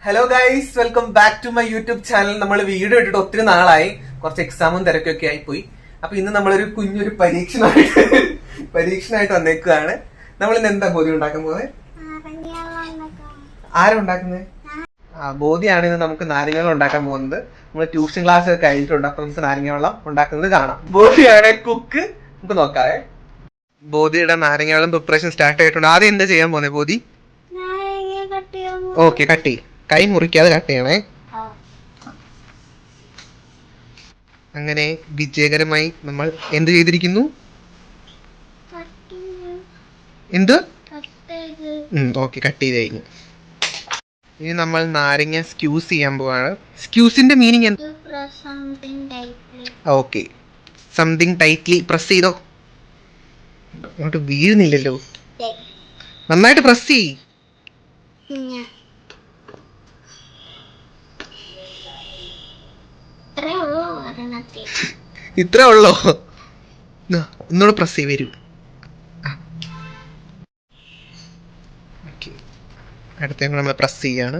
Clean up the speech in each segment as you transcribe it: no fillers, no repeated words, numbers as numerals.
Hello guys, welcome back to my YouTube channel. നമ്മൾ video ഇട്ടിട്ട് ഒത്തിരി നാളായി, കുറച്ച് എക്സാമും തിരക്കൊക്കെ ആയി പോയി. അപ്പൊ ഇന്ന് നമ്മളൊരു കുഞ്ഞൊരു പരീക്ഷണമായിട്ട് വന്നേക്കുകയാണ്. നമ്മൾ ഇന്ന് എന്താ ബോധി ഉണ്ടാക്കാൻ പോകുന്നത്? ആരാ ഉണ്ടാക്കുന്നത്? ബോധിയാണ് ഇന്ന് നമുക്ക് നാരങ്ങ ഉണ്ടാക്കാൻ പോകുന്നത്. നമ്മൾ ട്യൂഷൻ ക്ലാസ് ഒക്കെ കഴിഞ്ഞിട്ടുണ്ട്, അപ്പൊ നമുക്ക് നാരങ്ങ വെള്ളം ഉണ്ടാക്കുന്നത് കാണാം. ബോധിയാണ് കുക്ക്. നമുക്ക് നോക്കാവേ. ബോധിയുടെ നാരങ്ങ വെള്ളം പ്രിപ്പറേഷൻ സ്റ്റാർട്ട് ആയിട്ടുണ്ട്. ആദ്യം എന്താ ചെയ്യാൻ പോകുന്നത് ബോധി? ഓക്കെ, കട്ട് ചെയ്യും. കൈ മുറിക്കാതെ കട്ട് ചെയ്യണേ. അങ്ങനെ വിജയകരമായി നമ്മൾ എന്ത് ചെയ്തിരിക്കുന്നു? എന്ത്? ഓക്കെ, കട്ട് ചെയ്ത് കഴിഞ്ഞു. ഇനി നമ്മൾ നാരങ്ങ സ്ക്യൂസ് ചെയ്യാൻ പോവാണ്. സ്ക്യൂസിന്റെ മീനിങ് എന്താ? ഓക്കെ, സംതിങ് ടൈറ്റ്ലി പ്രസ് ചെയ്തോ. അങ്ങോട്ട് വീഴുന്നില്ലല്ലോ. നന്നായിട്ട് പ്രസ് ചെയ്. ഇത്ര ഉള്ളോ? ഒന്നുകൂടെ പ്രസ് ചെയ്ത് വരൂ. അടുത്ത നമ്മൾ പ്രസ് ചെയ്യാണ്.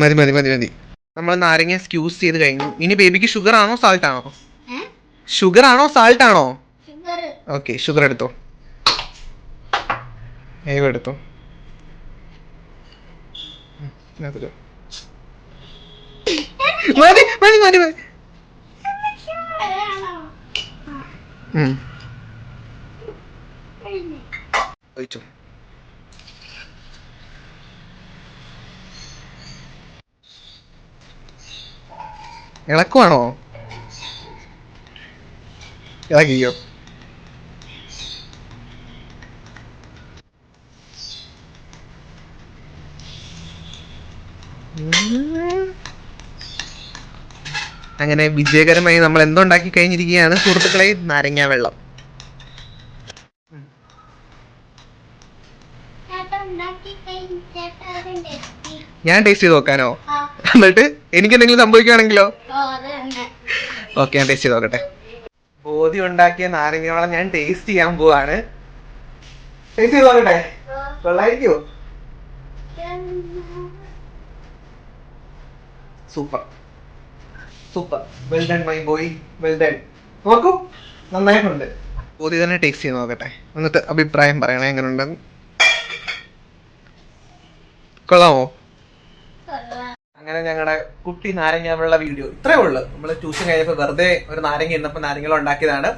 മതി മതി മതി മതി. നമ്മൾ നാരങ്ങ സ്ക്യൂസ് ചെയ്ത് കഴിഞ്ഞു. ഇനി ബേബിക്ക് ഷുഗർ ആണോ സാൾട്ട് ആണോ? ഷുഗർ ആണോ സാൾട്ട് ആണോ? ഓക്കെ, ഷുഗർ എടുത്തോ. വേഗം എടുത്തോ. മതി മതി മതി മതി. ഒഴിച്ചോ. ഇളക്കുവാണോ? ഇളക്കിയോ? അങ്ങനെ വിജയകരമായി നമ്മൾ എന്തുണ്ടാക്കി കഴിഞ്ഞിരിക്കുകയാണ് സുഹൃത്തുക്കളെ? നാരങ്ങ വെള്ളം. ഞാൻ ടേസ്റ്റ് ചെയ്ത് നോക്കാനോ? എന്നിട്ട് എനിക്ക് എന്തെങ്കിലും സംഭവിക്കുകയാണെങ്കിലോ? ഓക്കെ, ഞാൻ ടേസ്റ്റ് ചെയ്ത് നോക്കട്ടെ. ബോധി ഉണ്ടാക്കിയ നാരങ്ങ വെള്ളം ഞാൻ ടേസ്റ്റ് ചെയ്യാൻ പോവാണ്. ടേസ്റ്റ് ചെയ്ത് നോക്കട്ടെ, കൊള്ളായിരിക്കുമോ? Super super, well done my boy, well done. നോക്കൂ, നന്നായിട്ടുണ്ട്. ബോധി തന്നെ ടേസ്റ്റ് ചെയ്ത് നോക്കട്ടെ, എന്നിട്ട് അഭിപ്രായം പറയണേ എങ്ങനെ ഉണ്ടെന്ന്. കൊള്ളാമോ? അങ്ങനെ ഞങ്ങളുടെ കുട്ടി നാരങ്ങ വെള്ള വീഡിയോ ഇത്രേ ഉള്ളു. നമ്മൾ ട്യൂഷൻ കഴിഞ്ഞപ്പോൾ വെറുതെ ഒരു നാരങ്ങ ഇന്നപ്പോൾ നാരങ്ങ ഉണ്ടാക്കിയതാണ്.